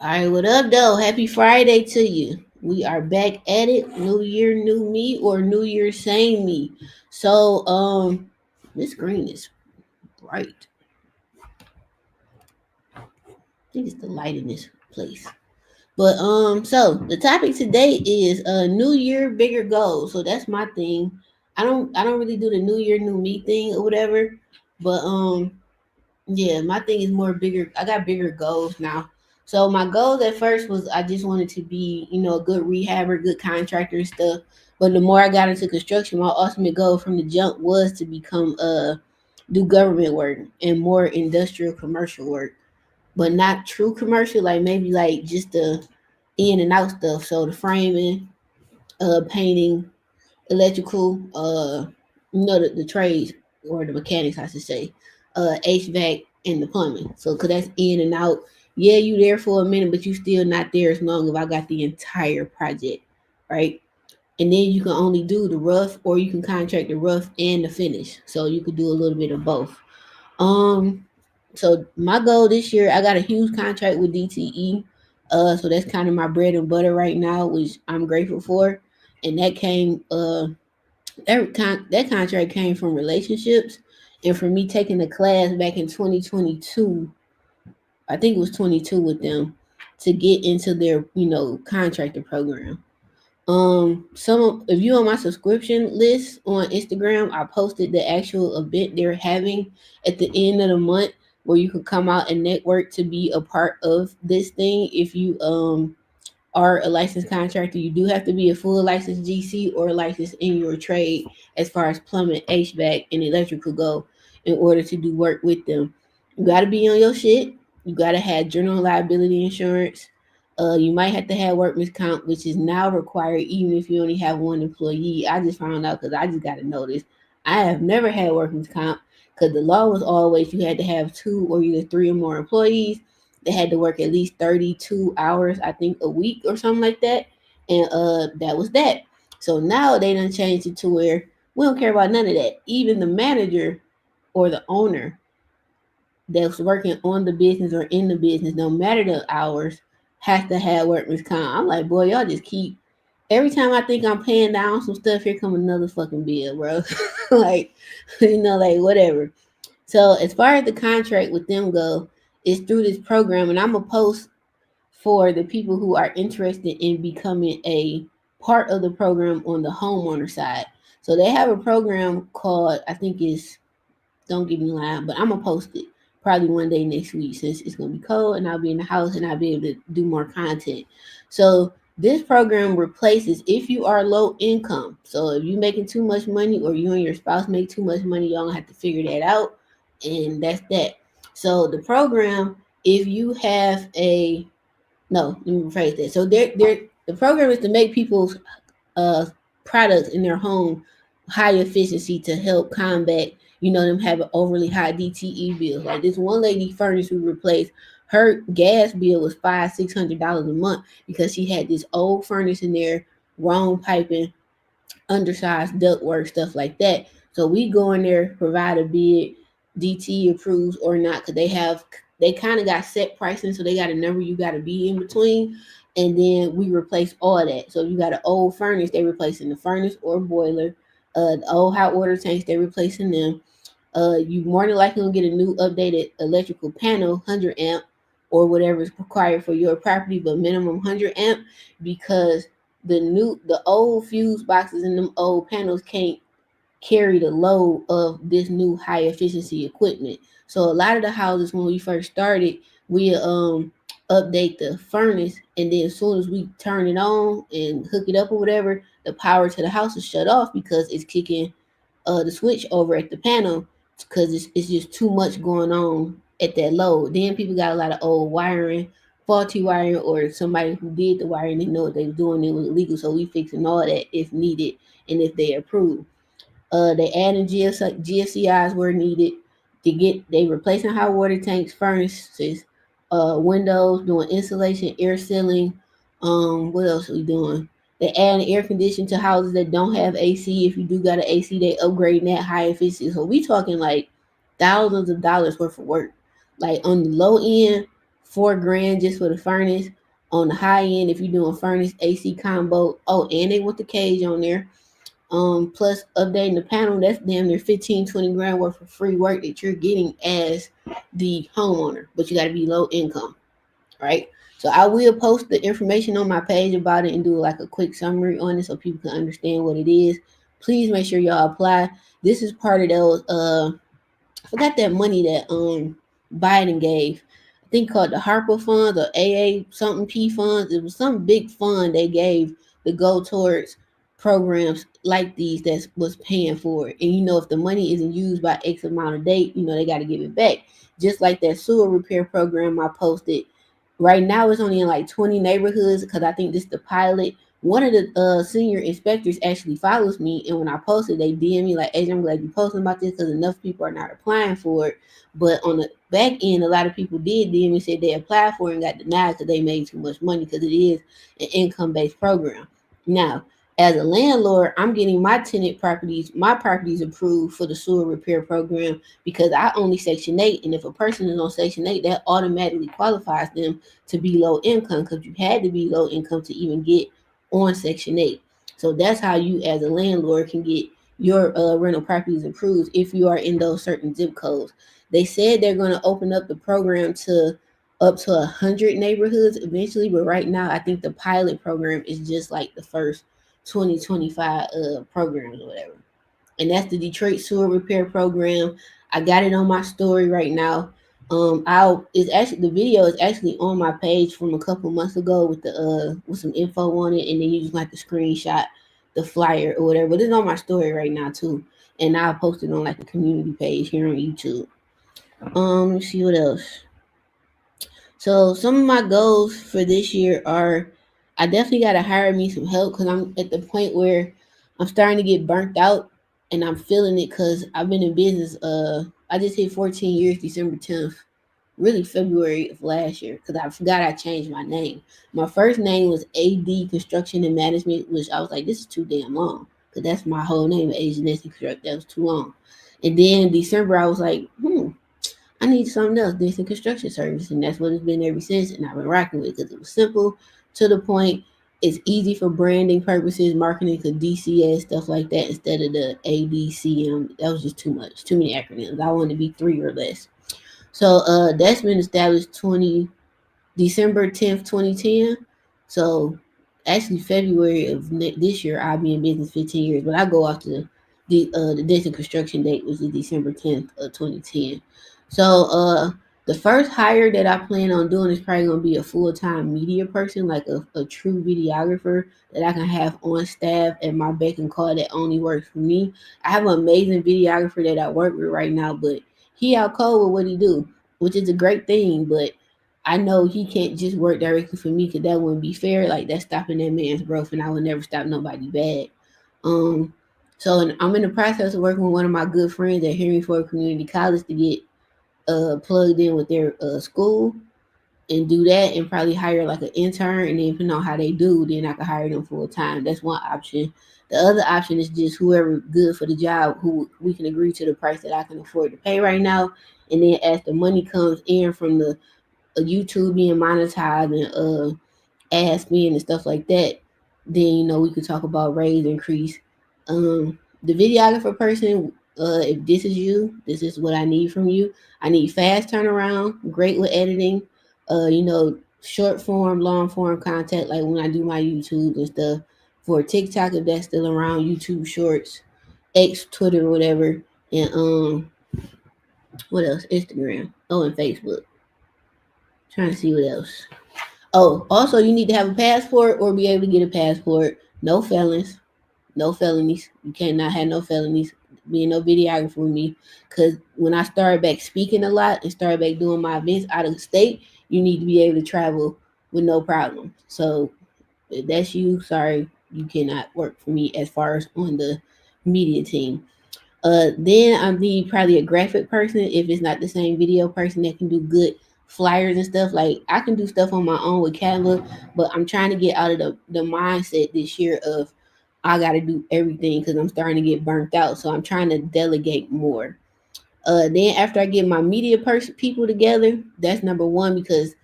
All right, what up, though? Happy Friday to you. We are back at it. New year, new me, or New Year, same me. So, this green is bright. I think it's the light in this place. But so the topic today is New Year, bigger goals. So that's my thing. I don't really do the New Year, new me thing or whatever. But yeah, my thing is more bigger. I got bigger goals now. So my goals at first was I just wanted to be, a good rehabber, good contractor and stuff. But the more I got into construction, my ultimate goal from the jump was to become do government work and more industrial commercial work. But not true commercial, like maybe like just the in and out stuff. So the framing, painting, electrical, the trades or the mechanics, I should say, HVAC and the plumbing. So, cause that's in and out. Yeah, you there for a minute, but you still not there as long as I got the entire project, right? And then you can only do the rough, or you can contract the rough and the finish. So you could do a little bit of both. Um, so my goal this year, I got a huge contract with DTE. So that's kind of my bread and butter right now, which I'm grateful for. And that came that contract came from relationships and from me taking a class back in 2022. I think it was 22 with them to get into their contractor program. Some if you on my subscription list on Instagram, I posted the actual event they're having at the end of the month where you can come out and network to be a part of this thing. If you are a licensed contractor, you do have to be a full licensed GC or licensed in your trade as far as plumbing, HVAC, and electrical go in order to do work with them. You got to be on your shit. You got to have general liability insurance. You might have to have workman's comp, which is now required even if you only have one employee. I just found out because I just got to know this. I have never had workman's comp because the law was always you had to have two or either three or more employees. They had to work at least 32 hours, I think, a week or something like that. And that was that. So now they done changed it to where we don't care about none of that. Even the manager or the owner that's working on the business or in the business, no matter the hours, has to have workman's comp. I'm like, boy, y'all just keep every time I think I'm paying down some stuff, here come another fucking bill, bro. Like, like whatever. So as far as the contract with them go, it's through this program, and I'm gonna post for the people who are interested in becoming a part of the program on the homeowner side. So they have a program called, I think it's, don't get me lying, but I'm gonna post it probably one day next week since it's gonna be cold and I'll be in the house and I'll be able to do more content. So this program replaces if you are low income. So if you're making too much money or you and your spouse make too much money, y'all gonna have to figure that out. And that's that. So the program, if you have a no, let me rephrase that. So the program is to make people's uh products in their home high efficiency to help combat, them having overly high DTE bills. Like this one lady furnace we replaced, her gas bill was $500-600 a month because she had this old furnace in there, wrong piping, undersized ductwork, stuff like that. So we go in there, provide a bid, DT approves or not, because they kind of got set pricing, so they got a number you got to be in between, and then we replace all that. So if you got an old furnace, they replacing the furnace or boiler. The old hot water tanks, they replacing them. You more than likely gonna get a new updated electrical panel, 100 amp or whatever is required for your property, but minimum 100 amp, because the old fuse boxes and them old panels can't carry the load of this new high efficiency equipment. So a lot of the houses when we first started, we update the furnace, and then as soon as we turn it on and hook it up or whatever, the power to the house is shut off because it's kicking the switch over at the panel because it's just too much going on at that load. Then people got a lot of old wiring, faulty wiring, or somebody who did the wiring didn't know what they were doing, it was illegal. So we fixing all that if needed and if they approve. They adding GFCIs where needed they replacing hot water tanks, furnaces, windows, doing insulation, air sealing. What else are we doing? They adding air conditioning to houses that don't have AC. If you do got an AC, they upgrading that high efficiency. So we talking like thousands of dollars worth of work. Like on the low end, $4,000 just for the furnace. On the high end, if you're doing furnace AC combo, oh, and they want the cage on there. Plus updating the panel, that's damn near 15-20 grand worth of free work that you're getting as the homeowner, but you got to be low income, right? So I will post the information on my page about it and do like a quick summary on it so people can understand what it is. Please make sure y'all apply. This is part of those I forgot that money that Biden gave. I think called the Harper Funds or AA something P funds. It was some big fund they gave to go towards programs like these that was paying for it. And if the money isn't used by X amount of date, they got to give it back. Just like that sewer repair program I posted. Right now it's only in like 20 neighborhoods because I think this is the pilot. One of the senior inspectors actually follows me, and when I posted, they DM me like, "Hey, I'm glad you posting about this because enough people are not applying for it." But on the back end, a lot of people did DM me, said they applied for it and got denied because they made too much money because it is an income-based program. Now, as a landlord, I'm getting my properties approved for the sewer repair program because I only Section 8, and if a person is on Section 8, that automatically qualifies them to be low income because you had to be low income to even get on Section 8. So that's how you, as a landlord, can get your rental properties approved if you are in those certain zip codes. They said they're going to open up the program to up to 100 neighborhoods eventually, but right now I think the pilot program is just like the first 2025 programs or whatever. And that's the Detroit Sewer Repair Program. I got it on my story right now. I'll it's actually the video is actually on my page from a couple months ago with the with some info on it, and then you just like to screenshot the flyer or whatever. But it's on my story right now too, and I'll post it on like a community page here on YouTube. Let's see what else. So some of my goals for this year are I definitely got to hire me some help because I'm at the point where I'm starting to get burnt out and I'm feeling it because I've been in business. I just hit 14 years December 10th, really February of last year because I forgot I changed my name. My first name was AD Construction and Management, which I was like, this is too damn long because that's my whole name, Asia Denson. That was too long. And then December, I was like, I need something else, Denson Construction Service, and that's what it's been ever since. And I've been rocking with it because it was simple, to the point. It's easy for branding purposes, marketing, because DCS stuff like that instead of the ADCM. That was just too much, too many acronyms. I wanted to be 3 or less. So that's been established December 10th, 2010. So actually February of this year, I'll be in business 15 years. But I go off to the Denson construction date, which is December 10th of 2010. So the first hire that I plan on doing is probably gonna be a full-time media person, like a true videographer that I can have on staff at my beck and call that only works for me. I have an amazing videographer that I work with right now, but he out cold with what he do, which is a great thing, but I know he can't just work directly for me because that wouldn't be fair. Like that's stopping that man's growth, and I would never stop nobody bad. Um, so I'm in the process of working with one of my good friends at Henry Ford Community College to get plugged in with their school and do that, and probably hire like an intern, and then depending on how they do, then I can hire them full time. That's one option. The other option is just whoever good for the job, who we can agree to the price that I can afford to pay right now, and then as the money comes in from the YouTube being monetized and ads being and stuff like that, then we could talk about raise increase. The videographer person, if this is you, this is what I need from you. I need fast turnaround, great with editing, short form, long form content, like when I do my YouTube and stuff. For TikTok, if that's still around, YouTube Shorts, X, Twitter, whatever, and what else? Instagram. Oh, and Facebook. Trying to see what else. Oh, also you need to have a passport or be able to get a passport. No felons, no felonies. You cannot have no felonies. Being no videographer with me, because when I started back speaking a lot and started back doing my events out of the state, you need to be able to travel with no problem. So if that's you, sorry, you cannot work for me as far as on the media team. Then I need probably a graphic person if it's not the same video person that can do good flyers and stuff. Like I can do stuff on my own with Canva, but I'm trying to get out of the mindset this year of I got to do everything because I'm starting to get burnt out. So I'm trying to delegate more. Then after I get my media person people together, that's number one because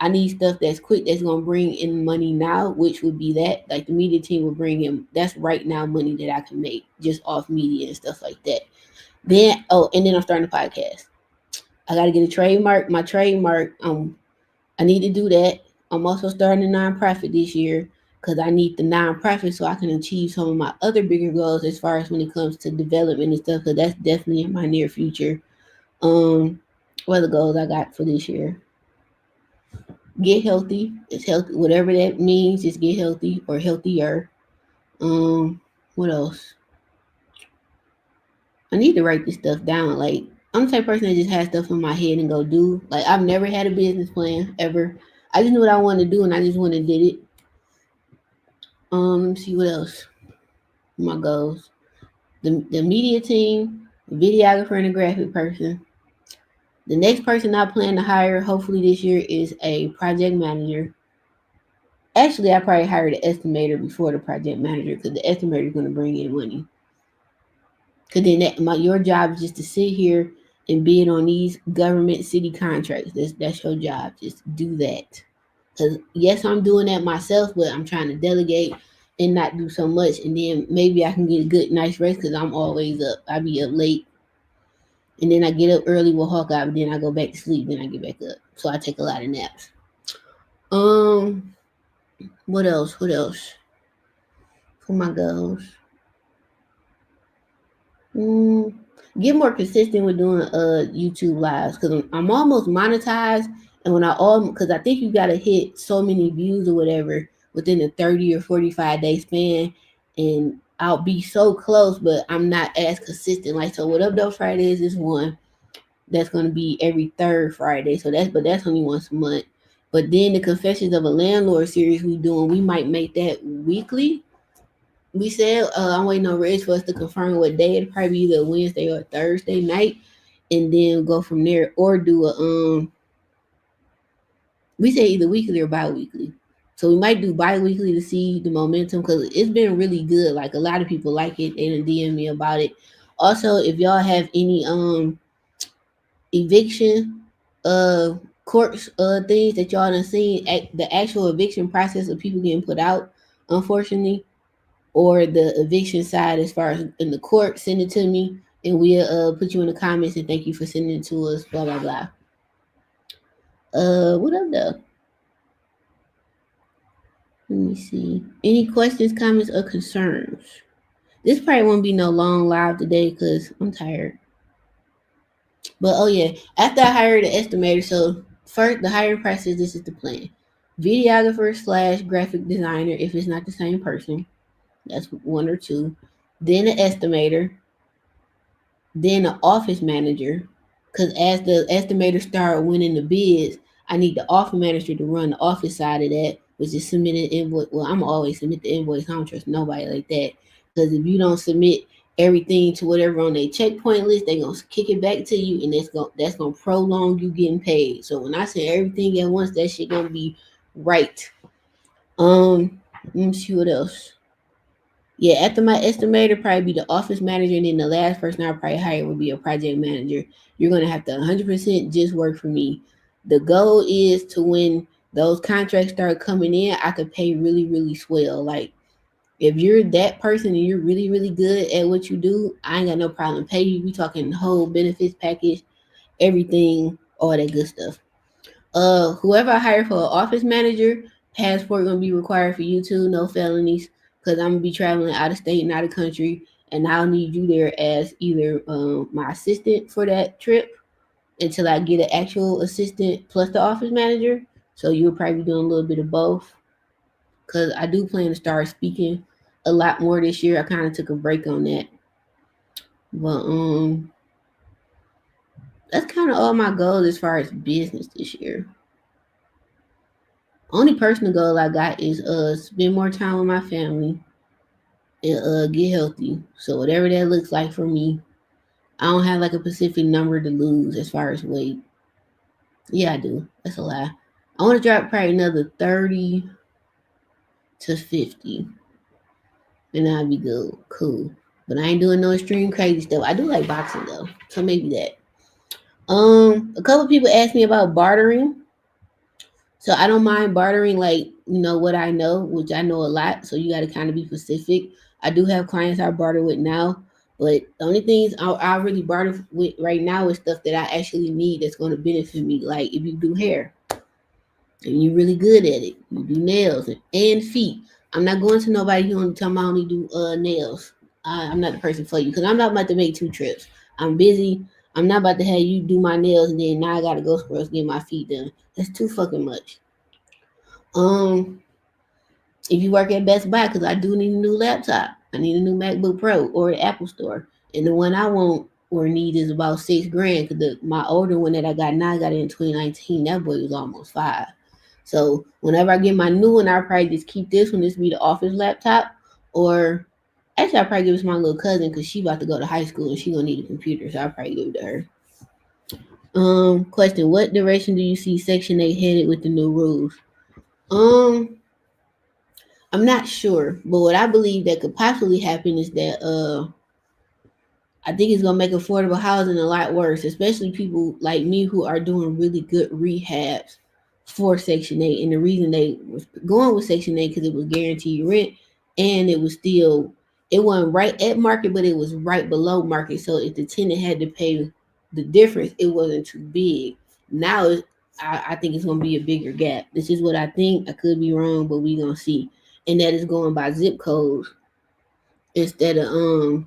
I need stuff that's quick, that's gonna bring in money now, which would be that. Like the media team will bring in, that's right now money that I can make just off media and stuff like that. Then and then I'm starting a podcast. I gotta get a trademark. My trademark, I need to do that. I'm also starting a nonprofit this year because I need the nonprofit so I can achieve some of my other bigger goals as far as when it comes to development and stuff. Because that's definitely in my near future. What are the goals I got for this year? Get healthy. It's healthy, whatever that means. Just get healthy or healthier. What else? I need to write this stuff down. Like I'm the type of person that just has stuff in my head and go do. Like I've never had a business plan ever. I just knew what I wanted to do and I just went and did it. Let me see what else. My goals. The media team, videographer and a graphic person. The next person I plan to hire, hopefully this year, is a project manager. Actually, I probably hired an estimator before the project manager because the estimator is going to bring in money. Because then your job is just to sit here and bid on these government city contracts. That's your job. Just do that. Because yes, I'm doing that myself, but I'm trying to delegate and not do so much. And then maybe I can get a good, nice rest because I'm always up. I be up late. And then I get up early with Hawkeye, but then I go back to sleep. Then I get back up. So I take a lot of naps. What else? What else? For my goals. Get more consistent with doing YouTube lives because I'm almost monetized, and when because I think you gotta hit so many views or whatever within a 30 or 45 day span, and I'll be so close, but I'm not as consistent. Like so, what Up Though Fridays is one that's gonna be every third Friday, so that's only once a month. But then the Confessions of a Landlord series we might make that weekly. We said I'm waiting on Reg for us to confirm what day. It'll probably be either Wednesday or Thursday night, and then go from there. Or do a we say either weekly or bi-weekly. So we might do bi-weekly to see the momentum because it's been really good. Like a lot of people like it. They done DM me about it. Also, if y'all have any eviction court things that y'all done seen, the actual eviction process of people getting put out, unfortunately, or the eviction side as far as in the court, send it to me and we'll put you in the comments and thank you for sending it to us, blah blah blah. What up though? Let me see. Any questions, comments, or concerns? This probably won't be no long live today because I'm tired. But oh yeah, after I hired an estimator, so first the hiring process, this is the plan. Videographer slash graphic designer if it's not the same person. That's one or two. Then an estimator, then an office manager. Because as the estimators start winning the bids, I need the office manager to run the office side of that, which is submit an invoice. Well, I'm always submit the invoice. I don't trust nobody like that. Because if you don't submit everything to whatever on their checkpoint list, they're gonna kick it back to you, and that's gonna prolong you getting paid. So when I say everything at once, that shit gonna be right. Let me see what else. Yeah, after my estimator, probably be the office manager, and then the last person I'll probably hire would be a project manager. You're gonna have to 100% just work for me. The goal is to when those contracts start coming in, I could pay really, really swell. Like if you're that person and you're really, really good at what you do, I ain't got no problem pay you. We talking whole benefits package, everything, all that good stuff. Whoever I hire for an office manager, passport gonna be required for you too, no felonies, because I'm gonna be traveling out of state and out of country, and I'll need you there as either my assistant for that trip until I get an actual assistant plus the office manager. So you'll probably be doing a little bit of both, because I do plan to start speaking a lot more this year. I kind of took a break on that, but that's kind of all my goals as far as business this year. Only personal goal I got is spend more time with my family and get healthy. So whatever that looks like for me, I don't have like a specific number to lose as far as weight. Yeah, I do. That's a lie. I want to drop probably another 30 to 50, and I'll be good. Cool. But I ain't doing no extreme crazy stuff. I do like boxing though, so maybe that. A couple people asked me about bartering. So I don't mind bartering, like, what I know, which I know a lot. So you got to kind of be specific. I do have clients I barter with now, but the only things I really barter with right now is stuff that I actually need that's going to benefit me. Like if you do hair and you're really good at it, you do nails and feet. I'm not going to nobody who only tell me I only do nails. I'm not the person for you because I'm not about to make two trips. I'm busy. I'm not about to have you do my nails and then now I gotta go somewhere else to get my feet done. That's too fucking much. Um, if you work at Best Buy, because I do need a new laptop. I need a new MacBook Pro or the Apple Store. And the one I want or need is about 6 grand because my older one that I got now, I got it in 2019. That boy was almost 5. So whenever I get my new one, I'll probably just keep this one. This be the office laptop. Or actually, I'll probably give it to my little cousin because she about to go to high school and she gonna need a computer. So I'll probably give it to her. Question: what direction do you see Section 8 headed with the new rules? Um, I'm not sure, but what I believe that could possibly happen is that I think it's gonna make affordable housing a lot worse, especially people like me who are doing really good rehabs for Section 8. And the reason they was going with Section 8 because it was guaranteed rent and it wasn't right at market, but it was right below market. So if the tenant had to pay the difference, it wasn't too big. Now I think it's gonna be a bigger gap. This is what I think. I could be wrong, but we gonna see. And that is going by zip codes instead of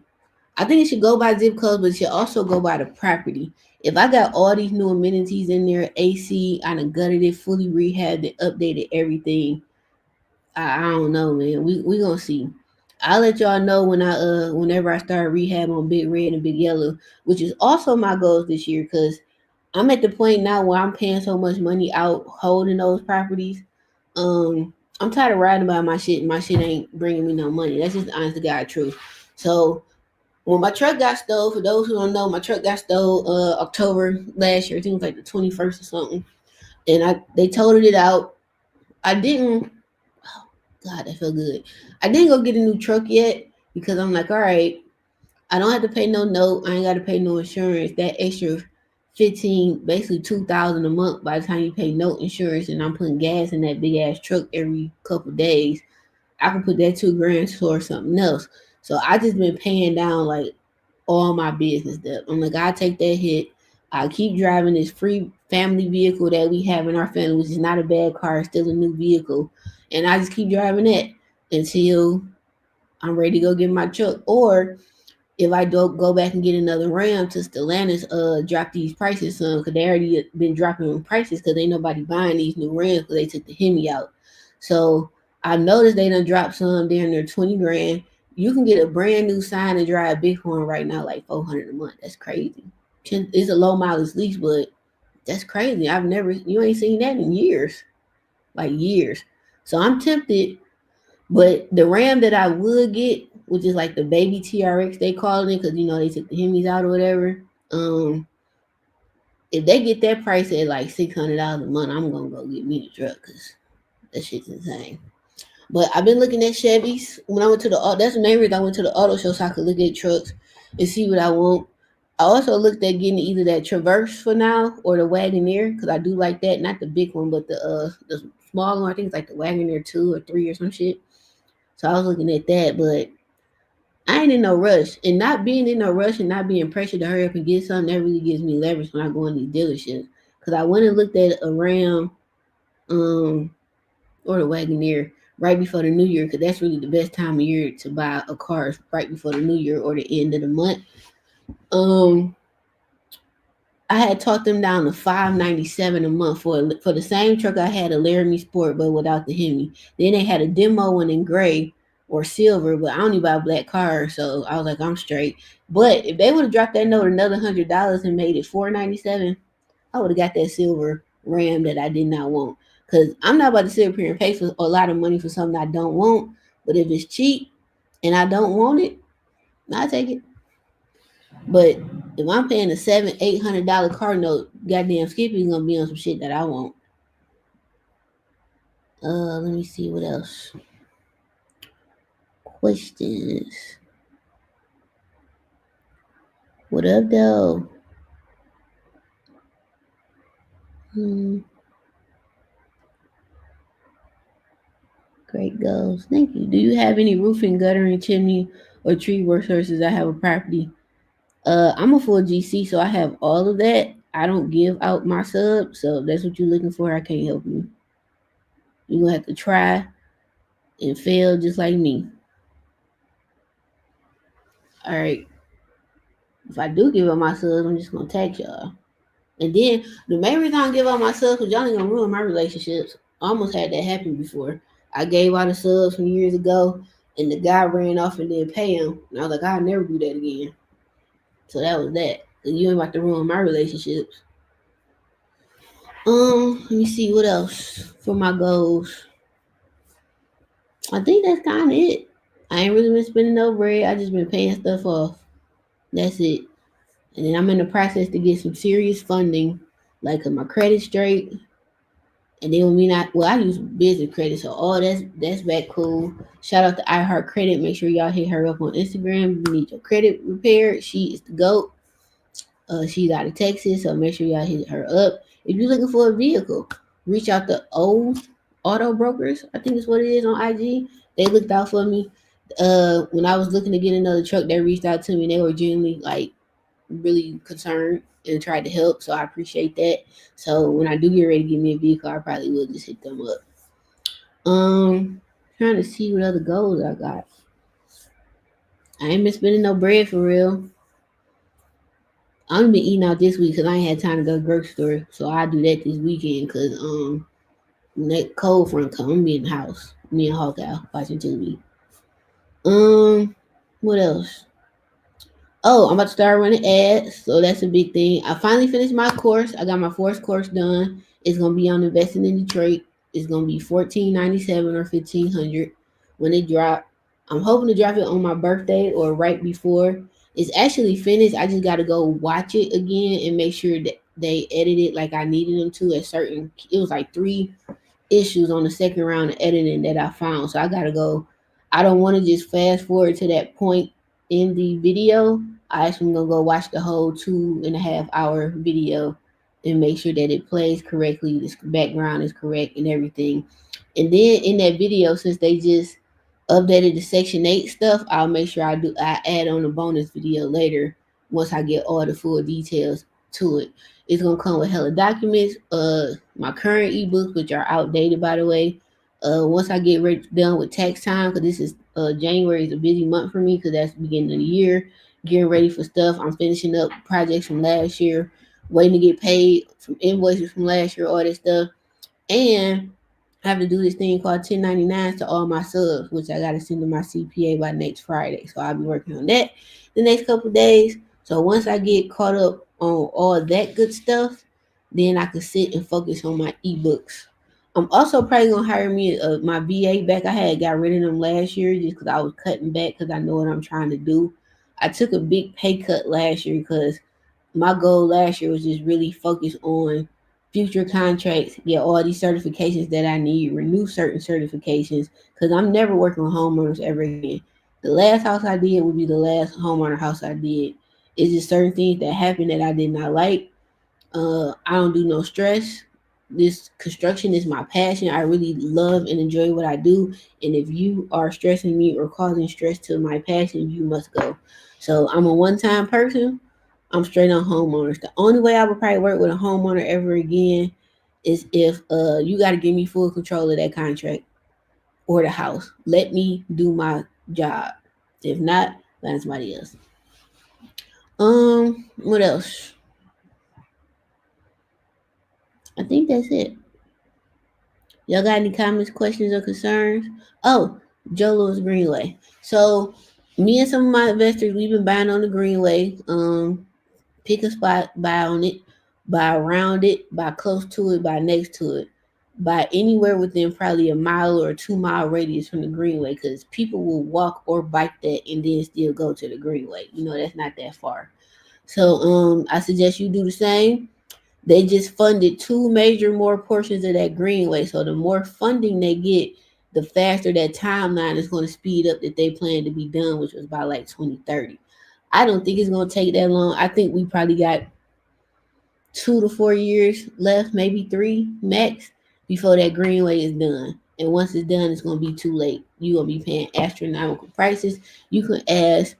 I think it should go by zip codes, but it should also go by the property. If I got all these new amenities in there, AC, I done gutted it, fully rehabbed it, updated everything. I don't know, man. We gonna see. I'll let y'all know whenever I start rehab on Big Red and Big Yellow, which is also my goals this year, because I'm at the point now where I'm paying so much money out holding those properties. I'm tired of riding by my shit and my shit ain't bringing me no money. That's just the honest to God truth. So when my truck got stole, for those who don't know, my truck got stole October last year. I think it was like the 21st or something. And they totaled it out. I didn't. Oh God, that felt good. I didn't go get a new truck yet because I'm like, all right, I don't have to pay no note. I ain't got to pay no insurance. That extra 15, basically 2,000 a month by the time you pay no insurance, and I'm putting gas in that big ass truck every couple days. I can put that 2 grand towards something else. So I just been paying down like all my business debt. I'm like, I take that hit. I keep driving this free family vehicle that we have in our family, which is not a bad car, it's still a new vehicle. And I just keep driving that until I'm ready to go get my truck. Or if I don't go back and get another Ram to Stellantis, drop these prices some because they already been dropping prices because ain't nobody buying these new Rams because they took the Hemi out. So I noticed they done dropped some there in their 20 grand. You can get a brand new sign and drive Bighorn right now like 400 a month. That's crazy. It's a low mileage lease, but that's crazy. You ain't seen that in years, like years. So I'm tempted, but the Ram that I would get, which is like the baby TRX they call it, because they took the Hemis out or whatever. Um, if they get that price at like $600 a month, I'm gonna go get me the truck because that shit's insane. But I've been looking at Chevys when I went to the. That's the main reason I went to the auto show so I could look at trucks and see what I want. I also looked at getting either that Traverse for now or the Wagoneer because I do like that. Not the big one, but the small one. I think it's like the Wagoneer 2 or 3 or some shit. So I was looking at that, but I ain't in no rush. And not being in no rush and not being pressured to hurry up and get something, that really gives me leverage when I go in these dealerships. Because I went and looked at a Ram um, or the Wagoneer right before the new year, because that's really the best time of year to buy a car, right before the new year or the end of the month. Um, I had talked them down to $597 a month for the same truck I had, a Laramie Sport, but without the Hemi. Then they had a demo one in gray or silver, but I only buy black cars, so I was like, I'm straight. But if they would have dropped that note another $100 and made it $497, I would have got that silver Ram that I did not want. Cause I'm not about to sit up here and pay for a lot of money for something I don't want. But if it's cheap and I don't want it, I take it. But if I'm paying a $700-800 car note, goddamn Skippy's gonna be on some shit that I want. Let me see what else. Questions. What up, though? Hmm. Great goals. Thank you. Do you have any roofing, guttering, chimney, or tree work services? I have a property. I'm a full GC, so I have all of that. I don't give out my sub, so if that's what you're looking for, I can't help you. You're gonna have to try and fail just like me. All right. If I do give out my subs, I'm just gonna tax y'all. And then the main reason I don't give out my subs because y'all ain't gonna ruin my relationships. I almost had that happen before. I gave out the subs from years ago, and the guy ran off and didn't pay him. And I was like, I'll never do that again. So that was that. Cause you ain't about to ruin my relationships. Let me see what else for my goals. I think that's kind of it. I ain't really been spending no bread. I just been paying stuff off. That's it. And then I'm in the process to get some serious funding, like my credit straight. And then when we not well, I use business credit, so all that's back cool. Shout out to iHeart Credit. Make sure y'all hit her up on Instagram. If you need your credit repaired, she is the GOAT. She's out of Texas, so make sure y'all hit her up. If you're looking for a vehicle, reach out to old auto brokers. I think that's what it is on IG. They looked out for me. When I was looking to get another truck, they reached out to me. And they were genuinely like really concerned and tried to help. So I appreciate that. So when I do get ready to get me a vehicle, I probably will just hit them up. Trying to see what other goals I got. I ain't been spending no bread for real. I'm been eating out this week because I ain't had time to go to the grocery store. So I'll do that this weekend because when that cold front come, I'm be in the house. Me and Hawkeye watching TV. What else? Oh, I'm about to start running ads, so that's a big thing. I finally finished my course. I got my fourth course done. It's gonna be on investing in Detroit. It's gonna be $14.97 or $1,500 when it drop. I'm hoping to drop it on my birthday or right before. It's actually finished. I just gotta go watch it again and make sure that they edit it like I needed them to. At certain, it was like 3 issues on the second round of editing that I found. So I gotta go. I don't want to just fast forward to that point in the video. I actually gonna go watch the whole 2.5 hour video and make sure that it plays correctly, the background is correct and everything. And then in that video, since they just updated the Section 8 stuff, I'll make sure I add on a bonus video later once I get all the full details to it. It's gonna come with hella documents, my current ebooks, which are outdated by the way. Once I get done with tax time, because this is January is a busy month for me because that's the beginning of the year. Getting ready for stuff. I'm finishing up projects from last year, waiting to get paid from invoices from last year, all that stuff. And I have to do this thing called 1099s to all my subs, which I got to send to my CPA by next Friday. So I'll be working on that the next couple of days. So once I get caught up on all that good stuff, then I can sit and focus on my ebooks. I'm also probably gonna hire me my VA back. I had got rid of them last year just because I was cutting back because I know what I'm trying to do. I took a big pay cut last year because my goal last year was just really focus on future contracts, get all these certifications that I need, renew certain certifications, because I'm never working with homeowners ever again. The last house I did would be the last homeowner house I did. It's just certain things that happened that I did not like. I don't do no stress. This construction is my passion. I really love and enjoy what I do. And if you are stressing me or causing stress to my passion, you must go. So I'm a one-time person. I'm straight on homeowners. The only way I would probably work with a homeowner ever again is if you got to give me full control of that contract or the house. Let me do my job. If not, find somebody else. What else? I think that's it. Y'all got any comments, questions, or concerns? Oh, Joe Louis Greenway. So me and some of my investors, we've been buying on the Greenway. Pick a spot, buy on it, buy around it, buy close to it, buy next to it, buy anywhere within probably a mile or a 2 mile radius from the Greenway, because people will walk or bike that and then still go to the Greenway. You know, that's not that far. So I suggest you do the same. They just funded 2 major more portions of that Greenway. So the more funding they get, the faster that timeline is going to speed up that they plan to be done, which was by like 2030. I don't think it's going to take that long. I think we probably got 2 to 4 years left, maybe 3 max, before that Greenway is done. And once it's done, it's gonna be too late. You're gonna be paying astronomical prices. You can ask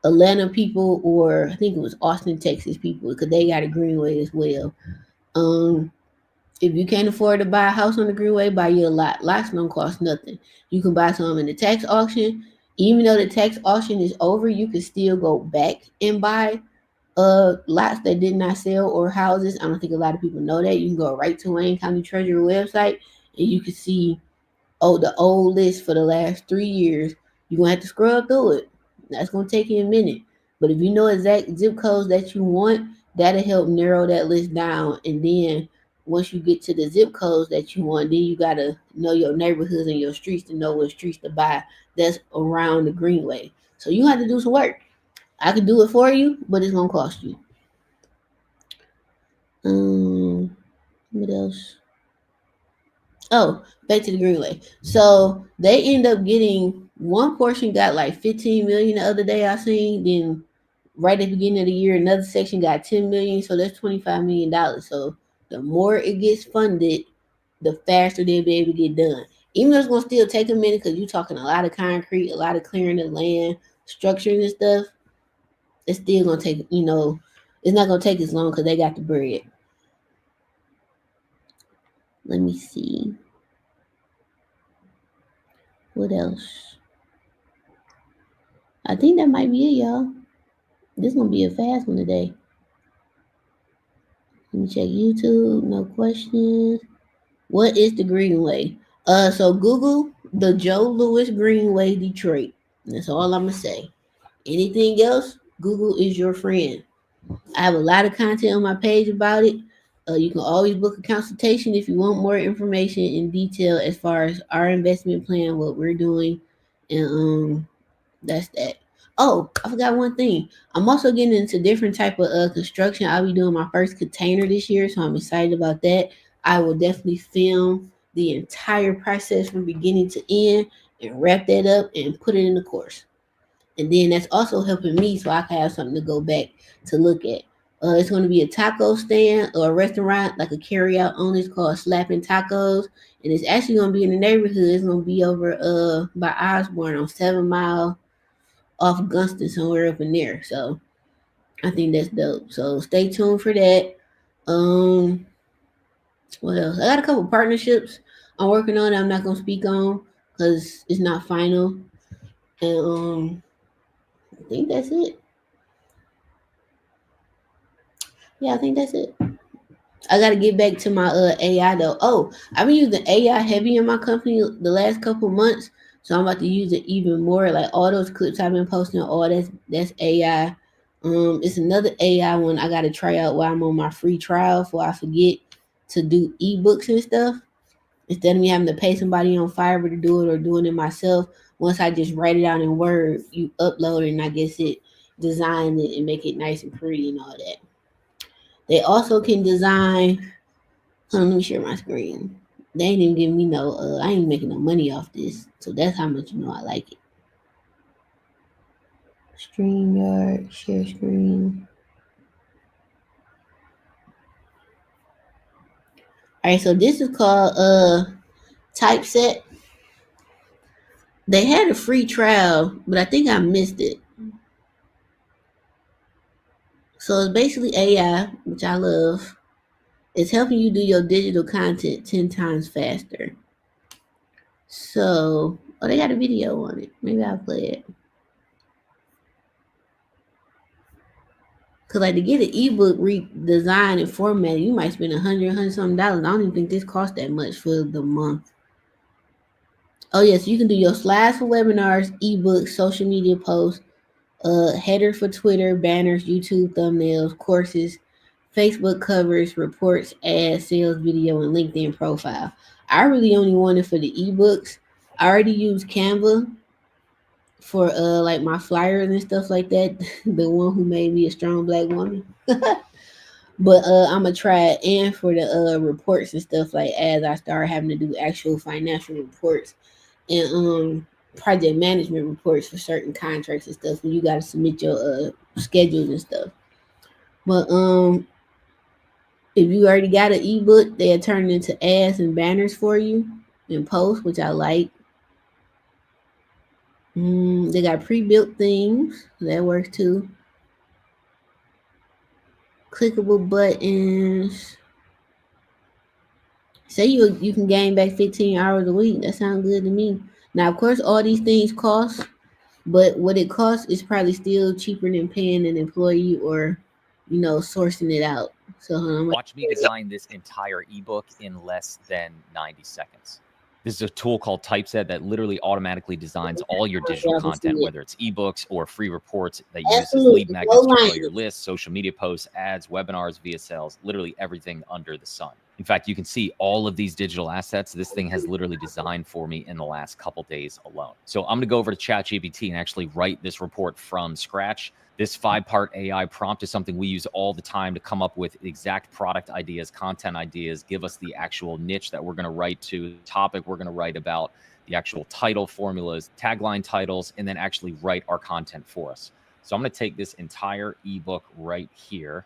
Atlanta people, or I think it was Austin, Texas people, because they got a greenway as well. Um, if you can't afford to buy a house on the greenway, buy you a lot. Lots don't cost nothing. You can buy some in the tax auction. Even though the tax auction is over, you can still go back and buy lots that did not sell or houses. I don't think a lot of people know that. You can go right to Wayne County Treasurer website and you can see the old list for the last 3 years. You're gonna have to scrub through it. That's gonna take you a minute. But if you know exact zip codes that you want, that'll help narrow that list down. And then once you get to the zip codes that you want, then you gotta know your neighborhoods and your streets to know what streets to buy that's around the greenway. So you have to do some work. I can do it for you, but it's gonna cost you. What else? Oh, back to the Greenway. So they end up getting one portion got like 15 million the other day I seen. Then right at the beginning of the year, another section got 10 million. So that's $25 million. So the more it gets funded, the faster they'll be able to get done. Even though it's gonna still take a minute because you're talking a lot of concrete, a lot of clearing the land, structuring and stuff. It's still gonna take, it's not gonna take as long because they got the bread. Let me see. What else? I think that might be it, y'all. This gonna be a fast one today. Let me check YouTube. No questions. What is the Greenway? So Google the Joe Louis Greenway, Detroit. That's all I'm gonna say. Anything else? Google is your friend. I have a lot of content on my page about it. You can always book a consultation if you want more information in detail as far as our investment plan, what we're doing, and that's that. Oh, I forgot one thing. I'm also getting into different type of construction. I'll be doing my first container this year, so I'm excited about that. I will definitely film the entire process from beginning to end and wrap that up and put it in the course. And then that's also helping me so I can have something to go back to look at. It's going to be a taco stand or a restaurant, like a carry out only. It's called Slapping Tacos. And it's actually going to be in the neighborhood. It's going to be over by Osborne on 7 Mile off Gunston, somewhere up in there. So I think that's dope. So stay tuned for that. Um, what else? I got a couple partnerships I'm working on that I'm not gonna speak on because it's not final. And I think that's it. Yeah, I think that's it. I gotta get back to my AI though. Oh, I've been using AI heavy in my company the last couple months, so I'm about to use it even more. Like all those clips I've been posting, all that's AI. It's another AI one I gotta try out while I'm on my free trial, before I forget to do ebooks and stuff. Instead of me having to pay somebody on Fiverr to do it or doing it myself, once I just write it out in Word, you upload it and I guess it design it and make it nice and pretty and all that. They also can design. Hold on, let me share my screen. They ain't even giving me no. I ain't making no money off this, so that's how much I like it. StreamYard, share screen. All right, so this is called Typeset. They had a free trial, but I think I missed it. So it's basically AI, which I love. It's helping you do your digital content 10 times faster. So, they got a video on it. Maybe I'll play it. Cause like to get an ebook redesigned and formatted, you might spend $100 something dollars. I don't even think this costs that much for the month. Oh yes, you can do your slides for webinars, ebooks, social media posts, header for Twitter, banners, YouTube thumbnails, courses, Facebook covers, reports, ads, sales video, and LinkedIn profile. I really only want it for the ebooks. I already use Canva for like my flyers and stuff like that. The one who made me a strong black woman. But I'm gonna try it and for the reports and stuff, like as I start having to do actual financial reports and project management reports for certain contracts and stuff when you gotta submit your schedules and stuff. But if you already got an ebook, they'll turn it into ads and banners for you. and post, which I like. They got pre-built themes that works too. Clickable buttons. Say you can gain back 15 hours a week. That sounds good to me. Now, of course, all these things cost, but what it costs is probably still cheaper than paying an employee or, sourcing it out. So watch me design this entire ebook in less than 90 seconds. This is a tool called Typeset that literally automatically designs all your digital content, whether it's ebooks or free reports that use as lead magnets to grow your list, social media posts, ads, webinars, VSLs, literally everything under the sun. In fact, you can see all of these digital assets. This thing has literally designed for me in the last couple days alone. So I'm going to go over to ChatGPT and actually write this report from scratch. This 5-part AI prompt is something we use all the time to come up with exact product ideas, content ideas, give us the actual niche that we're going to write to, the topic we're going to write about, the actual title formulas, tagline titles, and then actually write our content for us. So I'm going to take this entire ebook right here,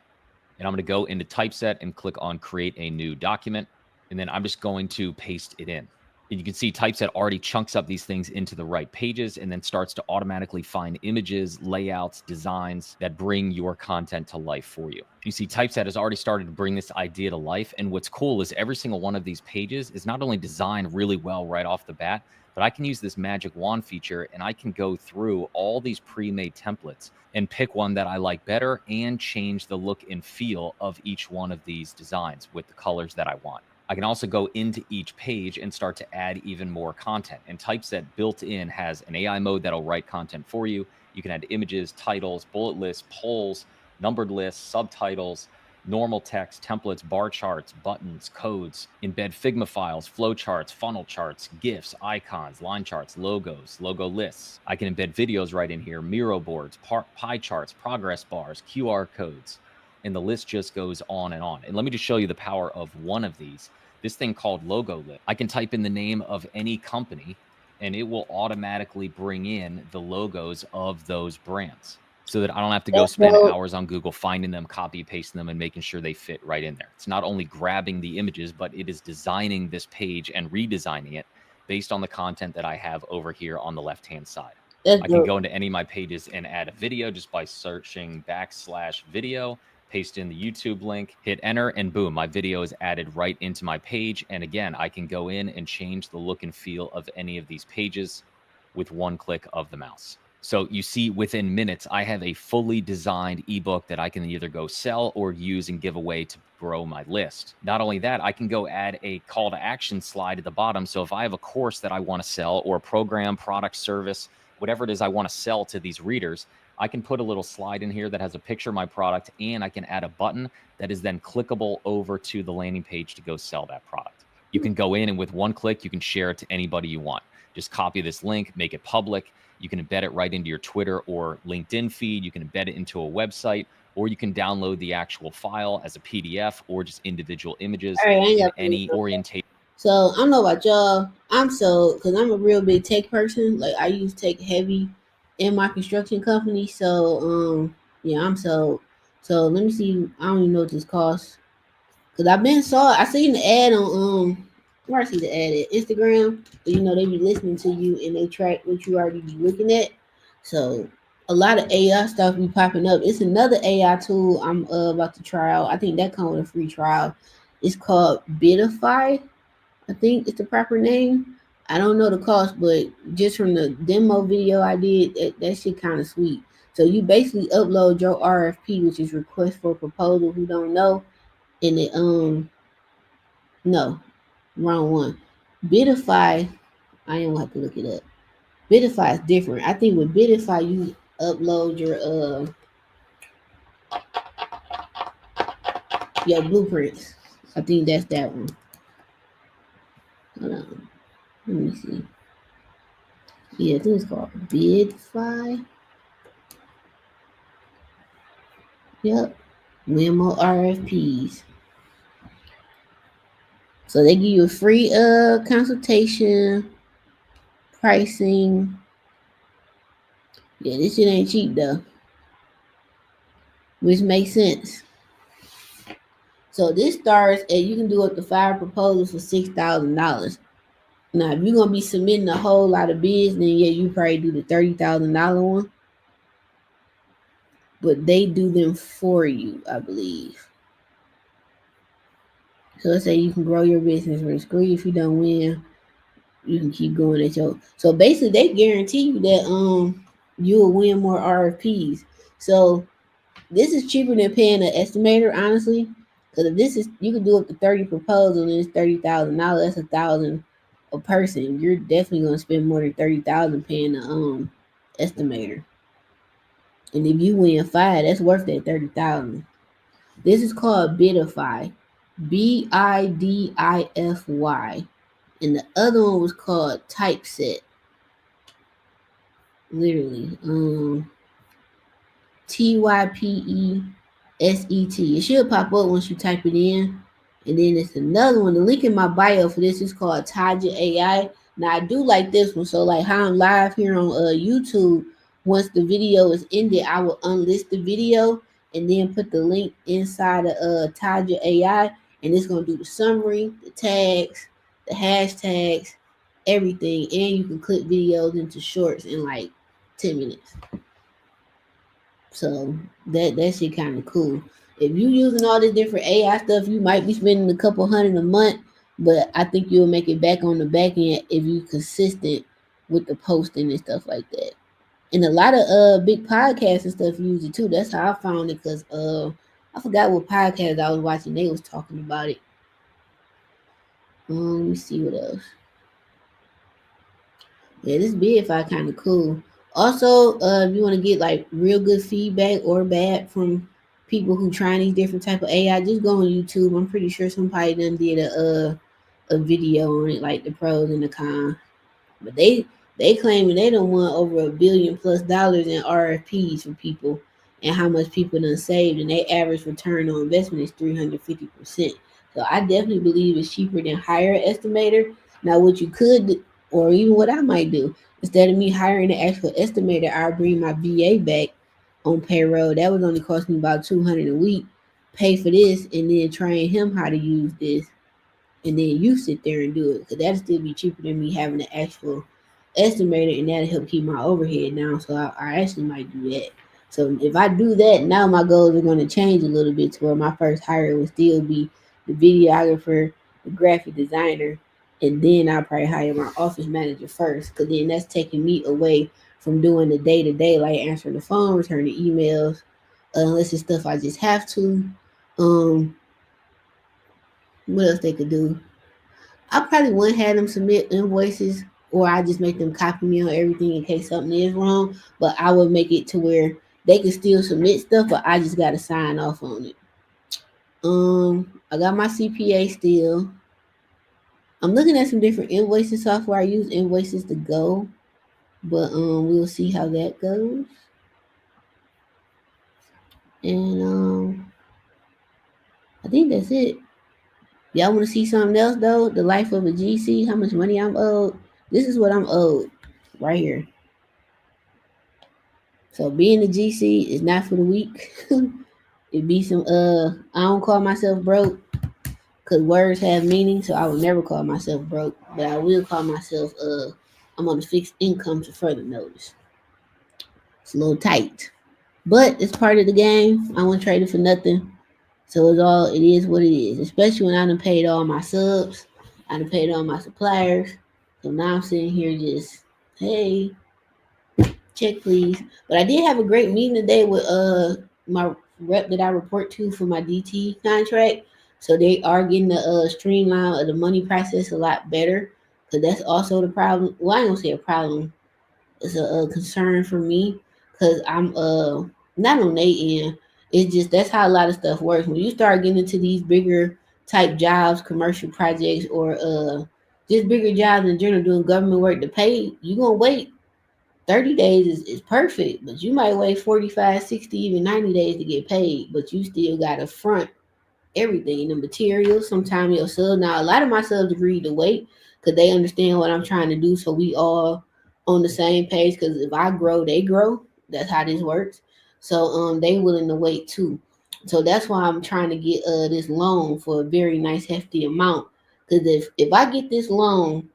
and I'm going to go into Typeset and click on Create a New Document, and then I'm just going to paste it in. And you can see Typeset already chunks up these things into the right pages and then starts to automatically find images, layouts, designs that bring your content to life for you. You see Typeset has already started to bring this idea to life. And what's cool is every single one of these pages is not only designed really well right off the bat, but I can use this magic wand feature and I can go through all these pre-made templates and pick one that I like better and change the look and feel of each one of these designs with the colors that I want. I can also go into each page and start to add even more content. And Typeset built in has an AI mode that'll write content for you. You can add images, titles, bullet lists, polls, numbered lists, subtitles, normal text, templates, bar charts, buttons, codes, embed Figma files, flow charts, funnel charts, GIFs, icons, line charts, logos, logo lists. I can embed videos right in here, Miro boards, pie charts, progress bars, QR codes, and the list just goes on and on. And let me just show you the power of one of these. This thing called Logo List. I can type in the name of any company and it will automatically bring in the logos of those brands so that I don't have to go spend hours on Google finding them, copy pasting them, and making sure they fit right in there. It's not only grabbing the images, but it is designing this page and redesigning it based on the content that I have over here on the left-hand side. I can go into any of my pages and add a video just by searching /video. Paste in the YouTube link, hit enter, and boom, my video is added right into my page. And again, I can go in and change the look and feel of any of these pages with one click of the mouse. So you see within minutes, I have a fully designed ebook that I can either go sell or use and give away to grow my list. Not only that, I can go add a call to action slide at the bottom. So if I have a course that I want to sell or a program, product, service, whatever it is I want to sell to these readers, I can put a little slide in here that has a picture of my product, and I can add a button that is then clickable over to the landing page to go sell that product. You can go in and with one click, you can share it to anybody you want. Just copy this link, make it public. You can embed it right into your Twitter or LinkedIn feed. You can embed it into a website, or you can download the actual file as a PDF or just individual images in any orientation. So I don't know about y'all. Because I'm a real big tech person. Like I use tech heavy in my construction company. So yeah, I'm sold. So let me see. I don't even know what this costs. Cause I seen the ad on where I see the ad at Instagram. They be listening to you and they track what you already be looking at. So a lot of AI stuff be popping up. It's another AI tool I'm about to try out. I think that comes with a free trial. It's called Bitify. I think it's the proper name. I don't know the cost, but just from the demo video I did, that shit kind of sweet. So you basically upload your RFP, which is request for proposal. Who don't know, and it no, wrong one. Bitify, I ain't gonna have to look it up. Bitify is different. I think with Bitify you upload your blueprints. I think that's that one. Hold on. Let me see. Yeah, I think it's called Bidfy. Yep. Memo RFPs. So they give you a free consultation, pricing. Yeah, this shit ain't cheap though. Which makes sense. So this starts at you can do up to 5 proposals for $6,000. Now, if you're gonna be submitting a whole lot of bids, then yeah, you probably do the $30,000 one. But they do them for you, I believe. So let's say you can grow your business risk free. If you don't win, you can keep going at your. So basically, they guarantee you that you'll win more RFPs. So this is cheaper than paying an estimator, honestly. Because if this is, you can do up to 30 proposals and it's $30,000. That's $1,000 a person. You're definitely gonna spend more than 30,000 paying the estimator. And if you win five, that's worth that 30,000. This is called Bidify, Bidify, and the other one was called Typeset. Literally, Typeset. It should pop up once you type it in. And then it's another one. The link in my bio for this is called Taja AI. Now I do like this one. So like how I'm live here on YouTube, once the video is ended, I will unlist the video and then put the link inside of Taja AI, and it's gonna do the summary, the tags, the hashtags, everything, and you can clip videos into shorts in like 10 minutes. So that shit kind of cool. If you using all this different AI stuff, you might be spending a couple hundred a month, but I think you'll make it back on the back end if you consistent with the posting and stuff like that. And a lot of big podcasts and stuff use it too. That's how I found it because I forgot what podcast I was watching. They was talking about it. Let me see what else. Yeah, this Bidify kind of cool. Also, if you want to get like real good feedback or bad from people who trying these different type of AI, just go on YouTube. I'm pretty sure somebody done did a video on it, like the pros and the cons. But they claiming they don't want over $1 billion+ in RFPs for people, and how much people done saved, and their average return on investment is 350%. So I definitely believe it's cheaper than hire an estimator. Now, what you could, or even what I might do, instead of me hiring an actual estimator, I'll bring my VA back on payroll. That would only cost me about 200 a week. Pay for this, and then train him how to use this, and then you sit there and do it, because that'll still be cheaper than me having an actual estimator, and that'll help keep my overhead down. So I actually might do that. So if I do that, now my goals are going to change a little bit to where my first hire will still be the videographer, the graphic designer, and then I'll probably hire my office manager first, because then that's taking me away from doing the day to day, like answering the phone, returning emails, unless it's stuff I just have to. Um, what else they could do? I probably wouldn't have them submit invoices, or I just make them copy me on everything in case something is wrong. But I would make it to where they can still submit stuff, but I just gotta sign off on it. I got my CPA still. I'm looking at some different invoicing software. I use Invoices to Go, but we'll see how that goes. And I think that's it. Y'all want to see something else though? The life of a GC, how much money I'm owed. This is what I'm owed right here. So being a GC is not for the weak. It be some I don't call myself broke because words have meaning, so I will never call myself broke, but I will call myself I'm on a fixed income to further notice. It's a little tight. But it's part of the game. I won't trade it for nothing. So it is what it is. Especially when I done paid all my subs. I done paid all my suppliers. So now I'm sitting here just, hey, check please. But I did have a great meeting today with my rep that I report to for my DT contract. So they are getting the streamline of the money process a lot better. Because that's also the problem. Well, I don't say a problem. It's a concern for me. Because I'm not on their end. It's just that's how a lot of stuff works. When you start getting into these bigger type jobs, commercial projects, or just bigger jobs in general, doing government work to pay, you're gonna wait 30 days is perfect, but you might wait 45, 60, even 90 days to get paid, but you still got to front everything, the materials, sometimes your sub. Now, a lot of my subs agreed to wait because they understand what I'm trying to do, so we all on the same page, because if I grow, they grow. That's how this works. So they willing to wait too. So that's why I'm trying to get this loan for a very nice hefty amount, because if I get this loan,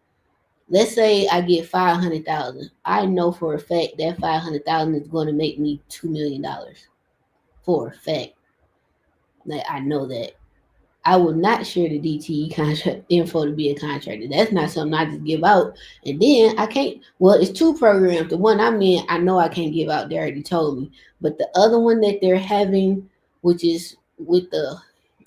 Let's say I get 500,000. I know for a fact that 500,000 is going to make me $2 million. For a fact, like I know that. I will not share the DTE contract info to be a contractor. That's not something I just give out. And then I can't. Well, it's two programs. The one I'm in, I know I can't give out. They already told me. But the other one that they're having, which is with the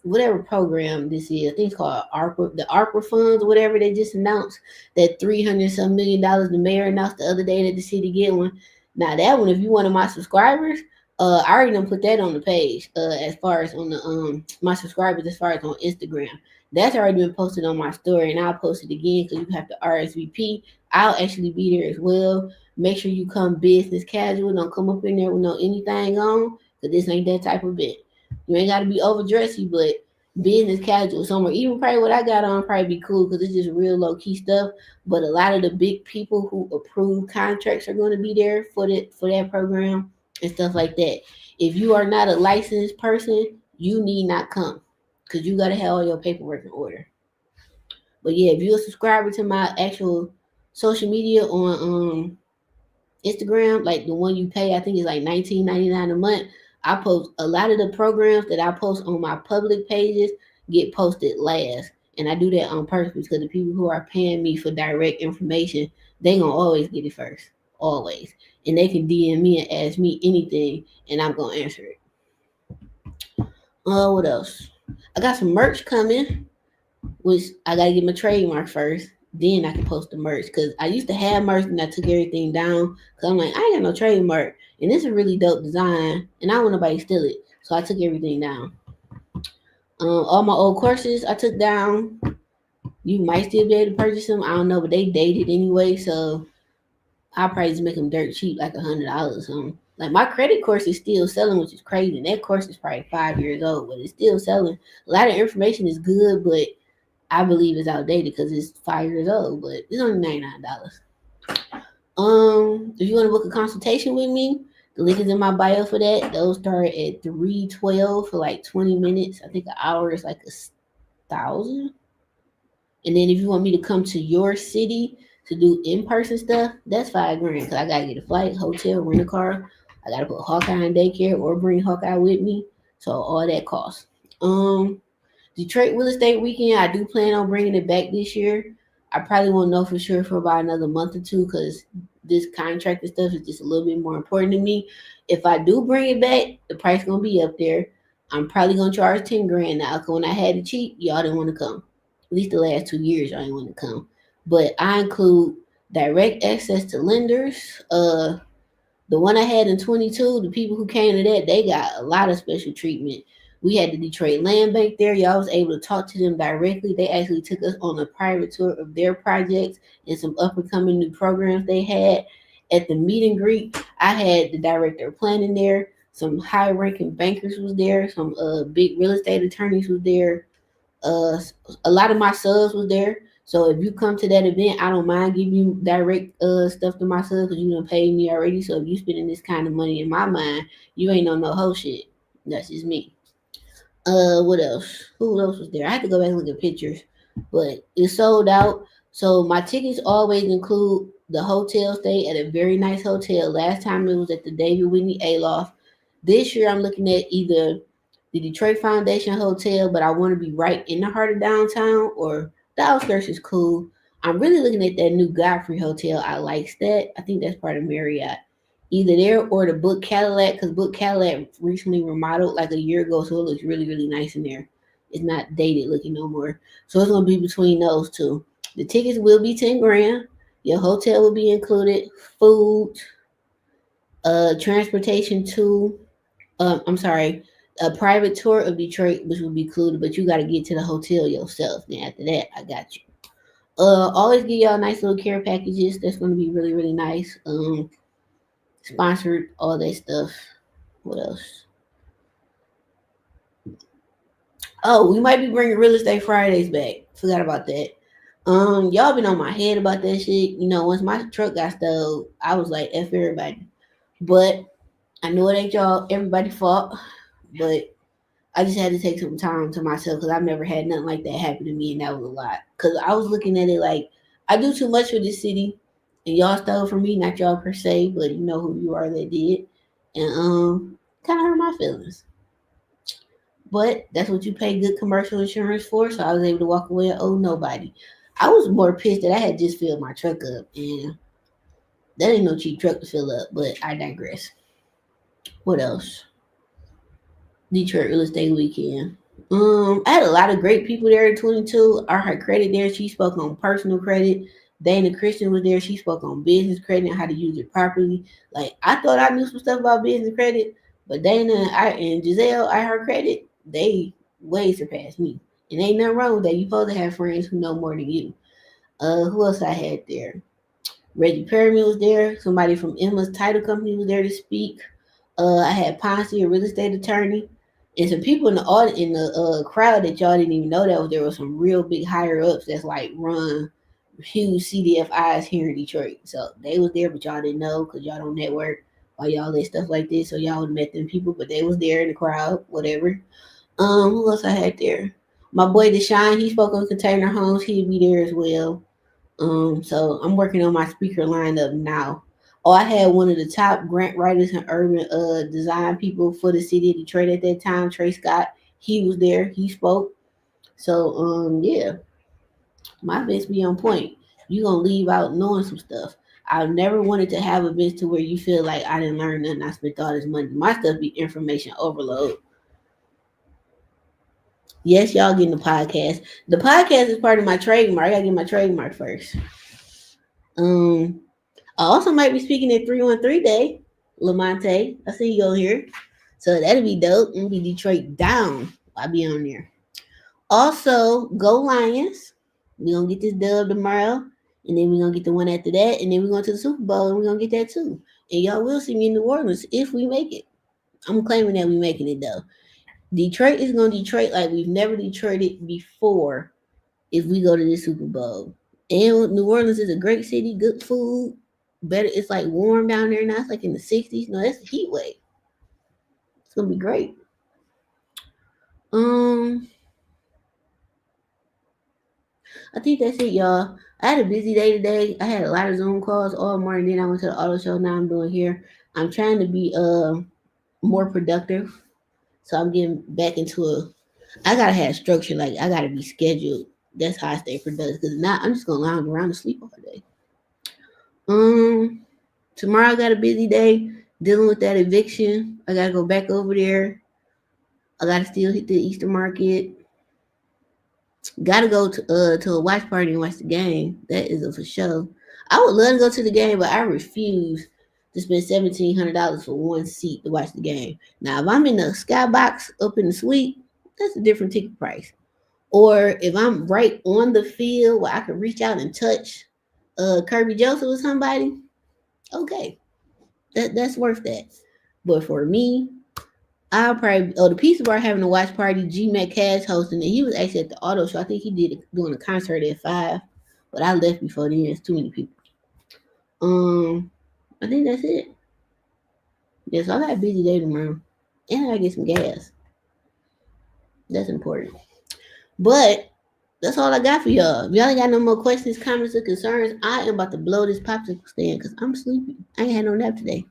whatever program this is, I think it's called ARPA, the ARPA funds, whatever they just announced that 300 some $1 million. The mayor announced the other day that the city get one. Now that one, if you one of my subscribers, I already done put that on the page. As far as on the my subscribers, as far as on Instagram, that's already been posted on my story, and I'll post it again because you have to RSVP. I'll actually be there as well. Make sure you come business casual. Don't come up in there with no anything on, because this ain't that type of event. You ain't got to be overdressy, but business casual somewhere. Even probably what I got on probably be cool because it's just real low key stuff. But a lot of the big people who approve contracts are going to be there for that program and stuff like that. If you are not a licensed person, you need not come because you got to have all your paperwork in order. But yeah, if you're a subscriber to my actual social media on Instagram, like the one you pay, I think it's like 19.99 a month. I post a lot of the programs that I post on my public pages get posted last. And I do that on purpose because the people who are paying me for direct information, they gonna always get it first. Always. And they can DM me and ask me anything and I'm gonna answer it. What else? I got some merch coming, which I gotta get my trademark first. Then I can post the merch because I used to have merch and I took everything down because I'm like I ain't got no trademark and this is a really dope design and I don't want nobody to steal it, so I took everything down. All my old courses I took down. You might still be able to purchase them. I don't know, but they dated anyway, so I'll probably just make them dirt cheap, like $100 or something. Like my credit course is still selling, which is crazy. And that course is probably 5 years old, but it's still selling. A lot of information is good, but I believe it's outdated because it's 5 years old, but it's only $99. If you want to book a consultation with me, the link is in my bio for that. Those start at 312 for like 20 minutes. I think an hour is like 1,000. And then if you want me to come to your city to do in person stuff, that's 5 grand. Cause I gotta get a flight, hotel, rent a car. I gotta put Hawkeye in daycare or bring Hawkeye with me. So all that costs. Um, Detroit Real Estate Weekend, I do plan on bringing it back this year. I probably won't know for sure for about another month or two because this contract and stuff is just a little bit more important to me. If I do bring it back, the price gonna be up there. I'm probably gonna charge 10 grand now. Cause when I had it cheap, y'all didn't want to come. At least the last 2 years, y'all didn't want to come. But I include direct access to lenders. The one I had in 22, the people who came to that, they got a lot of special treatment. We had the Detroit Land Bank there. Y'all was able to talk to them directly. They actually took us on a private tour of their projects and some up and coming new programs they had. At the meet and greet, I had the director of planning there. Some high ranking bankers was there. Some big real estate attorneys was there. Uh, a lot of my subs was there. So if you come to that event, I don't mind giving you direct stuff to my subs because you done paid me already. So if you spending this kind of money in my mind, you ain't on no whole shit. That's just me. What else? Who else was there? I had to go back and look at pictures, but it's sold out. So my tickets always include the hotel stay at a very nice hotel. Last time it was at the David Whitney Aloft. This year I'm looking at either the Detroit Foundation Hotel, but I want to be right in the heart of downtown, or the outskirts is cool. I'm really looking at that new Godfrey Hotel. I likes that. I think that's part of Marriott. Either there or the Book Cadillac, because Book Cadillac recently remodeled like a year ago, so it looks really, really nice in there. It's not dated looking no more. So it's gonna be between those two. The tickets will be 10 grand. Your hotel will be included, food, transportation to I'm sorry, a private tour of Detroit, which will be included, but you got to get to the hotel yourself. Then after that, I got you. Always give y'all nice little care packages. That's gonna be really, really nice. Sponsored, all that stuff. What else? Oh, we might be bringing real estate Fridays back. Forgot about that. Y'all been on my head about that shit. You know, once my truck got stole, I was like, F everybody. But I know it ain't y'all everybody fault. But I just had to take some time to myself because I've never had nothing like that happen to me, and that was a lot. Because I was looking at it like I do too much for this city, and y'all stole from me. Not y'all per se, but you know who you are that did, and kind of hurt my feelings. But that's what you pay good commercial insurance for. So I was able to walk away and owe nobody. I was more pissed that I had just filled my truck up, and that ain't no cheap truck to fill up. But I digress. What else? Detroit real estate weekend. I had a lot of great people there in 22. I had credit there. She spoke on personal credit. Dana Christian was there. She spoke on business credit and how to use it properly. Like I thought I knew some stuff about business credit, but Dana and Giselle, I heard credit, they way surpassed me. And ain't nothing wrong with that. You supposed to have friends who know more than you. Who else I had there? Reggie Perryman was there. Somebody from Emma's title company was there to speak. I had Ponce, a real estate attorney, and some people in the crowd that y'all didn't even know that was there was some real big higher ups that's like run huge CDFIs here in Detroit. So they was there, but y'all didn't know because y'all don't network or y'all let stuff like this. So y'all would met them people, but they was there in the crowd, whatever. Who else I had there? My boy Deshaun, he spoke on container homes. He'd be there as well. So I'm working on my speaker lineup now. Oh, I had one of the top grant writers and urban design people for the city of Detroit at that time, Trey Scott. He was there. He spoke. So yeah, my events be on point. You gonna leave out knowing some stuff. I've never wanted to have events to where you feel like I didn't learn nothing. I spent all this money. My stuff be information overload. Yes, y'all getting the podcast. The podcast is part of my trademark. I gotta get my trademark first. Um, I also might be speaking at 313 Day, Lamonte. I see you on here. So that'll be dope. And be Detroit down. I'll be on there. Also, go Lions. We're gonna get this dub tomorrow. And then we're gonna get the one after that. And then we're going to the Super Bowl and we're gonna get that too. And y'all will see me in New Orleans if we make it. I'm claiming that we making it though. Detroit is gonna Detroit like we've never Detroited before if we go to this Super Bowl. And New Orleans is a great city, good food. Better, it's like warm down there now. It's like in the 60s. No, that's a heat wave. It's gonna be great. Um, I think that's it, y'all. I had a busy day today. I had a lot of Zoom calls all morning. Then I went to the auto show. Now I'm doing here. I'm trying to be more productive. So I'm getting back into I gotta have structure. Like I gotta be scheduled. That's how I stay productive. Because now I'm just gonna lounge around and sleep all day. Um, Tomorrow I got a busy day dealing with that eviction. I gotta go back over there. I gotta still hit the Easter market. Gotta go to a watch party and watch the game. That is a for sure. I would love to go to the game, but I refuse to spend $1,700 for one seat to watch the game. Now, if I'm in the skybox up in the suite, that's a different ticket price. Or if I'm right on the field where I can reach out and touch Kirby Joseph or somebody, okay, that's worth that. But for me, I'll probably the Pizza Bar having a watch party. G Mac Cash hosting it. He was actually at the auto show. I think he did doing a concert at 5, but I left before then. It's too many people. I think that's it. Yeah, so I got a busy day tomorrow, and I gotta get some gas. That's important. But that's all I got for y'all. If y'all ain't got no more questions, comments, or concerns, I am about to blow this popsicle stand because I'm sleepy. I ain't had no nap today.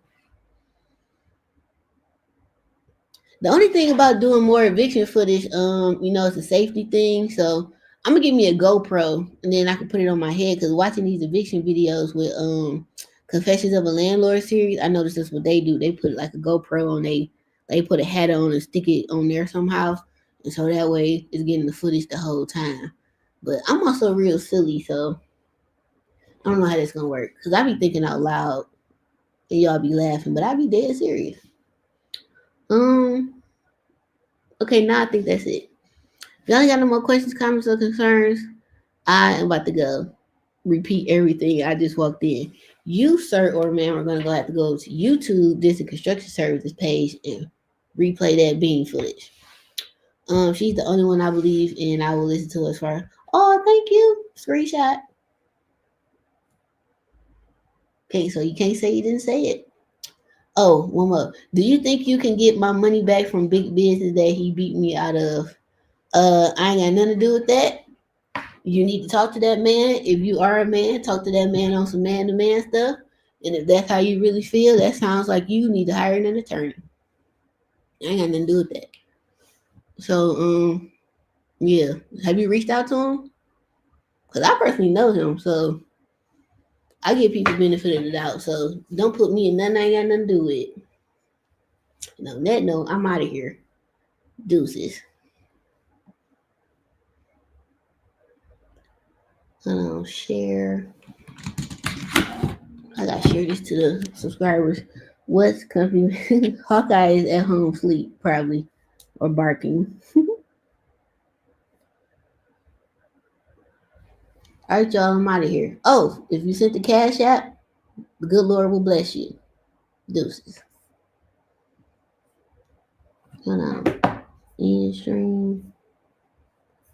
The only thing about doing more eviction footage, it's a safety thing. So I'm gonna give me a GoPro and then I can put it on my head because watching these eviction videos with Confessions of a Landlord series, I noticed that's what they do. They put like a GoPro on they put a hat on and stick it on there somehow. And so that way it's getting the footage the whole time. But I'm also real silly, so I don't know how that's gonna work. Cause I be thinking out loud and y'all be laughing, but I be dead serious. Okay, now I think that's it. If y'all ain't got no more questions, comments, or concerns, I am about to go repeat everything I just walked in. You, sir or ma'am, are gonna have to go to YouTube, this construction services page, and replay that bean footage. She's the only one I believe, and I will listen to as far. Oh, thank you. Screenshot. Okay, so you can't say you didn't say it. Oh, one more. Do you think you can get my money back from big business that he beat me out of? I ain't got nothing to do with that. You need to talk to that man. If you are a man, talk to that man on some man-to-man stuff. And if that's how you really feel, that sounds like you need to hire an attorney. I ain't got nothing to do with that. So, yeah. Have you reached out to him? Because I personally know him, so I give people benefit of the doubt. So don't put me in nothing I ain't got nothing to do with. And on that note, I'm out of here. Deuces. Share. I gotta share this to the subscribers. What's company? Hawkeye is at home sleep, probably, or barking. All right, y'all, I'm out of here. Oh, if you sent the cash app, the good Lord will bless you. Deuces. Hold on. In stream.